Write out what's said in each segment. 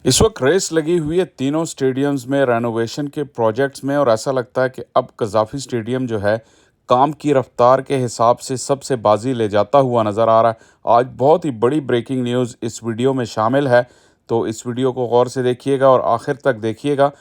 इस वक्त रेस लगी हुई है तीनों स्टेडियम्स में रेनोवेशन के प्रोजेक्ट्स में, और ऐसा लगता है कि अब कज़ाफ़ी स्टेडियम जो है काम की रफ्तार के हिसाब से सबसे बाजी ले जाता हुआ नज़र आ रहा है। आज बहुत ही बड़ी ब्रेकिंग न्यूज़ इस वीडियो में शामिल है, तो इस वीडियो को गौर से देखिएगा और आखिर तक देखिएगा।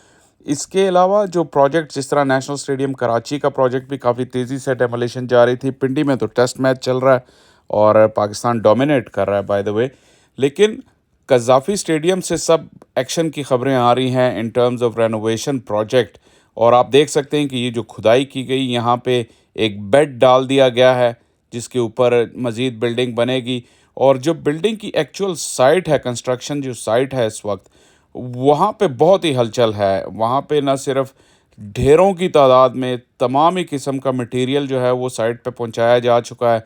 इसके अलावा जो प्रोजेक्ट, जिस तरह नेशनल स्टेडियम कराची का प्रोजेक्ट भी काफ़ी तेज़ी से डेमोलिशन जा रही थी, पिंडी में तो टेस्ट मैच चल रहा है और पाकिस्तान डोमिनेट कर रहा है बाय द वे। लेकिन कज़ाफ़ी स्टेडियम से सब एक्शन की खबरें आ रही हैं in terms of renovation project. और आप देख सकते हैं कि ये जो खुदाई की गई, यहाँ पे एक बेड डाल दिया गया है जिसके ऊपर मज़ीद बिल्डिंग बनेगी। और जो बिल्डिंग की एक्चुअल साइट है, कंस्ट्रक्शन जो साइट है इस वक्त, वहाँ पे बहुत ही हलचल है। वहाँ पे न सिर्फ ढेरों की तादाद में तमाम ही किस्म का मटेरियल जो है वो साइट पे पहुँचाया जा चुका है,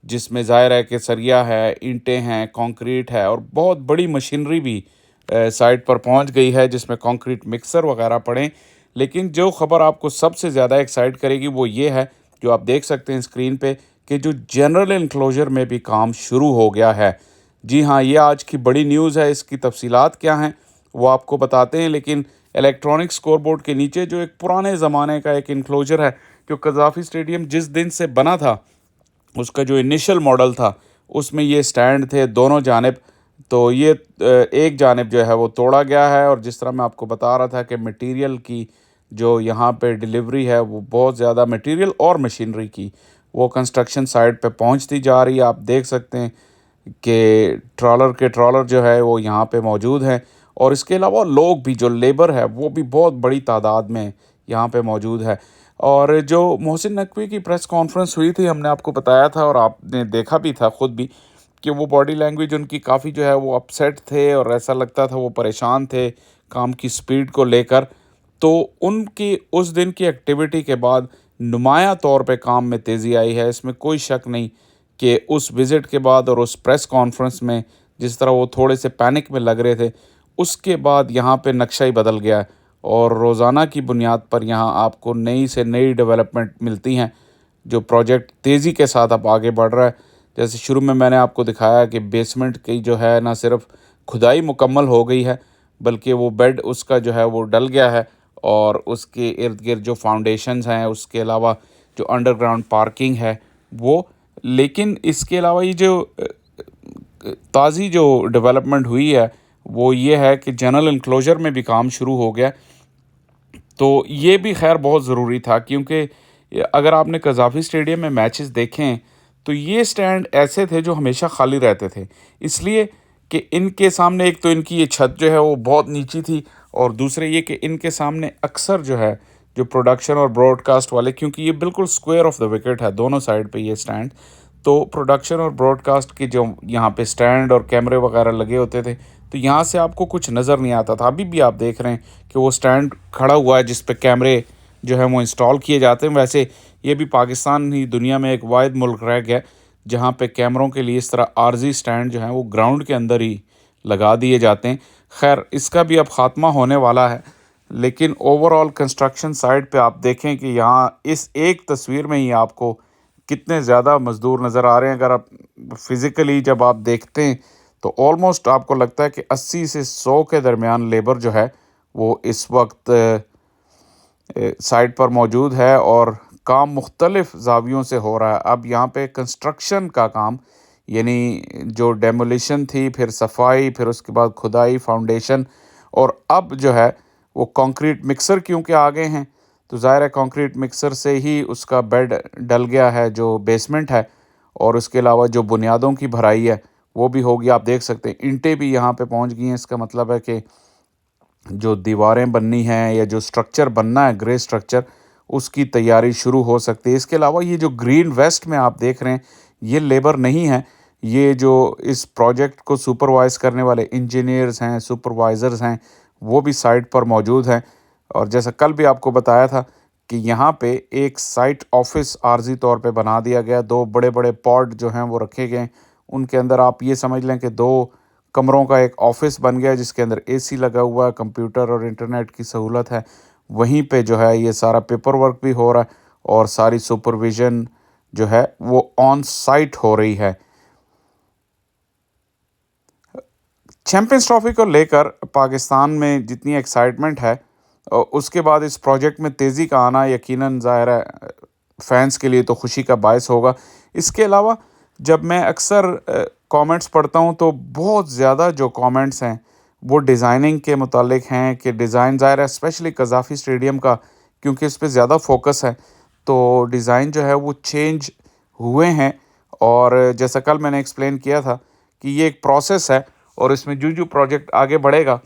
जिसमें ज़ाहिर है कि सरिया है, ईंटें हैं, कंक्रीट है और बहुत बड़ी मशीनरी भी साइट पर पहुंच गई है, जिसमें कंक्रीट मिक्सर वगैरह पड़े। लेकिन जो ख़बर आपको सबसे ज़्यादा एक्साइट करेगी वो ये है, जो आप देख सकते हैं स्क्रीन पे, कि जो जनरल इनक्लोजर में भी काम शुरू हो गया है। जी हाँ, ये आज की बड़ी न्यूज़ है। इसकी तफसीलात क्या हैं वो आपको बताते हैं, लेकिन इलेक्ट्रॉनिक स्कोरबोर्ड के नीचे जो एक पुराने ज़माने का एक इनक्लोजर है, जो कज़ाफ़ी स्टेडियम जिस दिन से बना था उसका जो इनिशियल मॉडल था, उसमें ये स्टैंड थे दोनों जानिब। तो ये एक जानिब जो है वो तोड़ा गया है, और जिस तरह मैं आपको बता रहा था कि मटेरियल की जो यहाँ पे डिलीवरी है, वो बहुत ज़्यादा मटेरियल और मशीनरी की वो कंस्ट्रक्शन साइट पे पहुँचती जा रही है। आप देख सकते हैं कि ट्रॉलर जो है वो यहाँ पे मौजूद हैं, और इसके अलावा लोग भी, जो लेबर है वो भी बहुत बड़ी तादाद में यहाँ पे मौजूद है। और जो मोहसिन नकवी की प्रेस कॉन्फ्रेंस हुई थी, हमने आपको बताया था और आपने देखा भी था खुद भी, कि वो बॉडी लैंग्वेज उनकी काफ़ी जो है वो अपसेट थे, और ऐसा लगता था वो परेशान थे काम की स्पीड को लेकर। तो उनकी उस दिन की एक्टिविटी के बाद नुमाया तौर पे काम में तेज़ी आई है, इसमें कोई शक नहीं कि उस विज़िट के बाद और उस प्रेस कॉन्फ्रेंस में जिस तरह वो थोड़े से पैनिक में लग रहे थे, उसके बाद यहाँ पे नक्शा ही बदल गया है। और रोज़ाना की बुनियाद पर यहाँ आपको नई से नई डेवलपमेंट मिलती हैं। जो प्रोजेक्ट तेज़ी के साथ अब आगे बढ़ रहा है, जैसे शुरू में मैंने आपको दिखाया कि बेसमेंट की जो है ना सिर्फ खुदाई मुकम्मल हो गई है, बल्कि वो बेड उसका जो है वो डल गया है, और उसके इर्द गिर्द जो फाउंडेशंस हैं, उसके अलावा जो अंडरग्राउंड पार्किंग है वो। लेकिन इसके अलावा ये जो ताज़ी जो डेवलपमेंट हुई है वो ये है कि जनरल इंक्लोजर में भी काम शुरू हो गया। तो ये भी खैर बहुत ज़रूरी था, क्योंकि अगर आपने कज़ाफ़ी स्टेडियम में मैचेस देखें तो ये स्टैंड ऐसे थे जो हमेशा खाली रहते थे, इसलिए कि इनके सामने एक तो इनकी ये छत जो है वो बहुत नीची थी, और दूसरे ये कि इनके सामने अक्सर जो है जो प्रोडक्शन और ब्रॉडकास्ट वाले, क्योंकि ये बिल्कुल स्क्वायर ऑफ द विकेट है दोनों साइड पे ये स्टैंड, तो प्रोडक्शन और ब्रॉडकास्ट के जो यहाँ पे स्टैंड और कैमरे वगैरह लगे होते थे, तो यहाँ से आपको कुछ नज़र नहीं आता था। अभी भी आप देख रहे हैं कि वो स्टैंड खड़ा हुआ है जिस पे कैमरे जो है वो इंस्टॉल किए जाते हैं। वैसे ये भी पाकिस्तान ही दुनिया में एक वाहिद मुल्क रह गया जहाँ पे कैमरों के लिए इस तरह आर्जी स्टैंड जो हैं वो ग्राउंड के अंदर ही लगा दिए जाते हैं। खैर, इसका भी अब ख़ात्मा होने वाला है, लेकिन ओवरऑल कंस्ट्रक्शन साइट पे आप देखें कि यहाँ इस एक तस्वीर में ही आपको कितने ज़्यादा मज़दूर नज़र आ रहे हैं। अगर आप फिज़िकली जब आप देखते हैं तो ऑलमोस्ट आपको लगता है कि 80 से 100 के दरमियान लेबर जो है वो इस वक्त साइट पर मौजूद है, और काम मुख्तलिफ ज़ावियों से हो रहा है। अब यहाँ पे कंस्ट्रक्शन का काम, यानी जो डेमोलिशन थी, फिर सफाई, फिर उसके बाद खुदाई, फाउंडेशन, और अब जो है वो कंक्रीट मिक्सर क्योंकि आ गए हैं, तो ज़ाहिर है कंक्रीट मिक्सर से ही उसका बेड डल गया है जो बेसमेंट है, और उसके अलावा जो बुनियादों की भराई है वो भी होगी। आप देख सकते हैं ईंटें भी यहाँ पे पहुँच गई हैं। इसका मतलब है कि जो दीवारें बननी हैं या जो स्ट्रक्चर बनना है, ग्रे स्ट्रक्चर, उसकी तैयारी शुरू हो सकती है। इसके अलावा ये जो ग्रीन वेस्ट में आप देख रहे हैं, ये लेबर नहीं है, ये जो इस प्रोजेक्ट को सुपरवाइज़ करने वाले इंजीनियर्स हैं, सुपरवाइज़र्स हैं, वो भी साइट पर मौजूद हैं। और जैसा कल भी आपको बताया था कि यहाँ पे एक साइट ऑफिस आर्जी तौर पे बना दिया गया, 2 बड़े-बड़े पॉड जो हैं वो रखे गए। उनके अंदर आप ये समझ लें कि 2 कमरों का एक ऑफिस बन गया, जिसके अंदर एसी लगा हुआ है, कंप्यूटर और इंटरनेट की सहूलत है। वहीं पे जो है ये सारा पेपर वर्क भी हो रहा है, और सारी सुपरविज़न जो है वो ऑन साइट हो रही है। چیمپئنز ٹرافی کو لے کر پاکستان میں جتنی ایکسائٹمنٹ ہے، اس کے بعد اس پروجیکٹ میں تیزی کا آنا یقیناً ظاہر ہے فینس کے لیے تو خوشی کا باعث ہوگا۔ اس کے علاوہ جب میں اکثر کامنٹس پڑھتا ہوں تو بہت زیادہ جو کامنٹس ہیں وہ ڈیزائننگ کے متعلق ہیں کہ ڈیزائن ظاہر ہے اسپیشلی قذافی اسٹیڈیم کا، کیونکہ اس پہ زیادہ فوکس ہے، تو ڈیزائن جو ہے وہ چینج ہوئے ہیں۔ اور جیسا کل میں نے ایکسپلین کیا تھا کہ یہ ایک پروسیس ہے، اور اس میں جو پروجیکٹ آگے بڑھے گا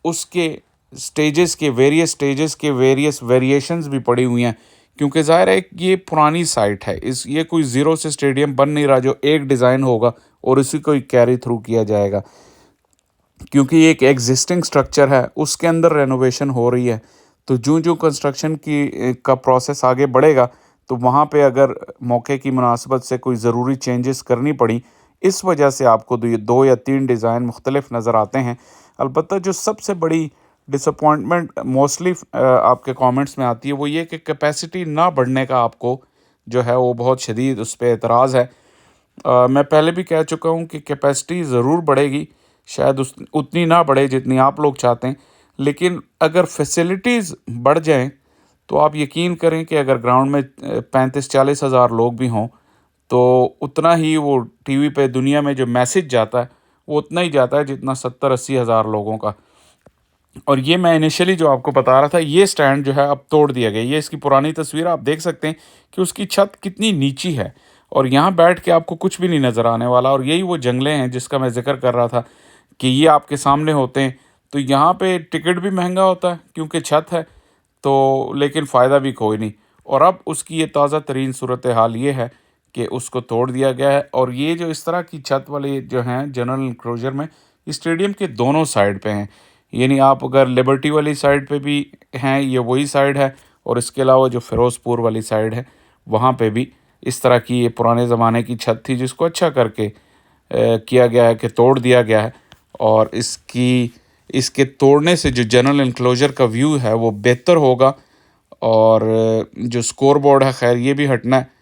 اس کے ویریس ویریشنز بھی پڑی ہوئی ہیں، کیونکہ ظاہر ہے یہ پرانی سائٹ ہے، یہ کوئی زیرو سے اسٹیڈیم بن نہیں رہا جو ایک ڈیزائن ہوگا اور اسی کو کیری تھرو کیا جائے گا، کیونکہ یہ ایک ایگزسٹنگ سٹرکچر ہے، اس کے اندر رینوویشن ہو رہی ہے۔ تو جو کنسٹرکشن کا پروسیس آگے بڑھے گا تو وہاں پہ اگر موقع کی مناسبت سے کوئی ضروری چینجز کرنی پڑی، اس وجہ سے آپ کو 2 یا 3 ڈیزائن مختلف نظر آتے ہیں۔ البتہ جو سب سے بڑی ڈس اپوائنٹمنٹ موسٹلی آپ کے کامنٹس میں آتی ہے وہ یہ کہ کیپیسٹی نہ بڑھنے کا آپ کو جو ہے وہ بہت شدید اس پہ اعتراض ہے۔ میں پہلے بھی کہہ چکا ہوں کہ کیپیسٹی ضرور بڑھے گی، شاید اتنی نہ بڑھے جتنی آپ لوگ چاہتے ہیں، لیکن اگر فیسلٹیز بڑھ جائیں تو آپ یقین کریں کہ اگر گراؤنڈ میں 35-40 ہزار لوگ بھی ہوں تو اتنا ہی وہ ٹی وی پہ دنیا میں جو میسج جاتا ہے وہ اتنا ہی جاتا ہے جتنا 70-80 ہزار لوگوں کا۔ اور یہ میں انیشلی جو آپ کو بتا رہا تھا، یہ سٹینڈ جو ہے اب توڑ دیا گیا، یہ اس کی پرانی تصویر آپ دیکھ سکتے ہیں کہ اس کی چھت کتنی نیچی ہے، اور یہاں بیٹھ کے آپ کو کچھ بھی نہیں نظر آنے والا۔ اور یہی وہ جنگلے ہیں جس کا میں ذکر کر رہا تھا کہ یہ آپ کے سامنے ہوتے ہیں، تو یہاں پہ ٹکٹ بھی مہنگا ہوتا ہے کیونکہ چھت ہے، تو لیکن فائدہ بھی کوئی نہیں۔ اور اب اس کی یہ تازہ ترین صورتحال یہ ہے کہ اس کو توڑ دیا گیا ہے، اور یہ جو اس طرح کی چھت والے جو ہیں جنرل انکلوجر میں اسٹیڈیم کے دونوں سائڈ پہ ہیں، یعنی آپ اگر لبرٹی والی سائڈ پہ بھی ہیں یہ وہی سائڈ ہے، اور اس کے علاوہ جو فیروز پور والی سائڈ ہے وہاں پہ بھی اس طرح کی یہ پرانے زمانے کی چھت تھی جس کو اچھا کر کے کیا گیا ہے کہ توڑ دیا گیا ہے، اور اس کے توڑنے سے جو جنرل انکلوجر کا ویو ہے وہ بہتر ہوگا۔ اور جو سکور بورڈ ہے خیر یہ بھی ہٹنا ہے،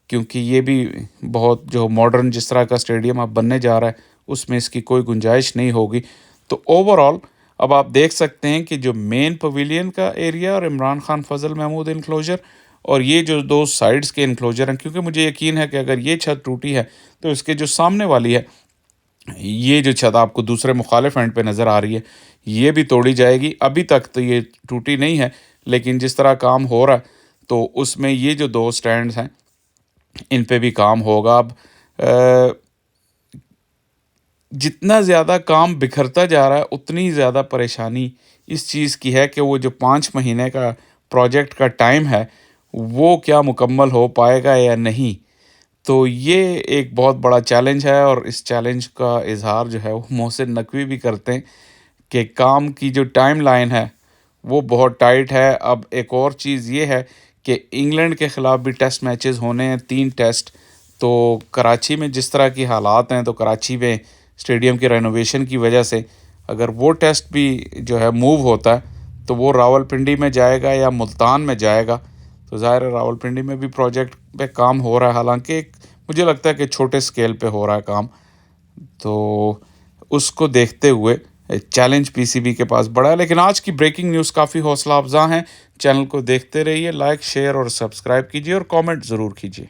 کیونکہ یہ بھی بہت جو ماڈرن جس طرح کا اسٹیڈیم اب بننے جا رہا ہے اس میں اس کی کوئی گنجائش نہیں ہوگی۔ تو اوورآل اب آپ دیکھ سکتے ہیں کہ جو مین پویلین کا ایریا اور عمران خان فضل محمود انکلوجر اور یہ جو 2 سائڈز کے انکلوجر ہیں، کیونکہ مجھے یقین ہے کہ اگر یہ چھت ٹوٹی ہے تو اس کے جو سامنے والی ہے یہ جو چھت آپ کو دوسرے مخالف اینڈ پہ نظر آ رہی ہے یہ بھی توڑی جائے گی۔ ابھی تک تو یہ ٹوٹی نہیں ہے، لیکن جس طرح کام ہو رہا ہے تو اس میں یہ جو 2 سٹینڈز ہیں ان پہ بھی کام ہوگا۔ اب جتنا زیادہ کام بکھرتا جا رہا ہے اتنی زیادہ پریشانی اس چیز کی ہے کہ وہ جو 5 مہینے کا پروجیکٹ کا ٹائم ہے وہ کیا مکمل ہو پائے گا یا نہیں۔ تو یہ ایک بہت بڑا چیلنج ہے، اور اس چیلنج کا اظہار جو ہے وہ محسن نقوی بھی کرتے ہیں کہ کام کی جو ٹائم لائن ہے وہ بہت ٹائٹ ہے۔ اب ایک اور چیز یہ ہے کہ انگلینڈ کے خلاف بھی ٹیسٹ میچز ہونے ہیں، 3 ٹیسٹ، تو کراچی میں جس طرح کی حالات ہیں تو کراچی میں اسٹیڈیم کی رینوویشن کی وجہ سے اگر وہ ٹیسٹ بھی جو ہے موو ہوتا ہے تو وہ راولپنڈی میں جائے گا یا ملتان میں جائے گا، تو ظاہر ہے راولپنڈی میں بھی پروجیکٹ پہ کام ہو رہا ہے، حالانکہ مجھے لگتا ہے کہ چھوٹے سکیل پہ ہو رہا ہے کام، تو اس کو دیکھتے ہوئے چیلنج پی سی بی کے پاس بڑا ہے۔ لیکن آج کی بریکنگ نیوز کافی حوصلہ افزا ہیں، چینل کو دیکھتے رہیے، لائک شیئر اور سبسکرائب کیجیے اور کامنٹ ضرور کیجیے۔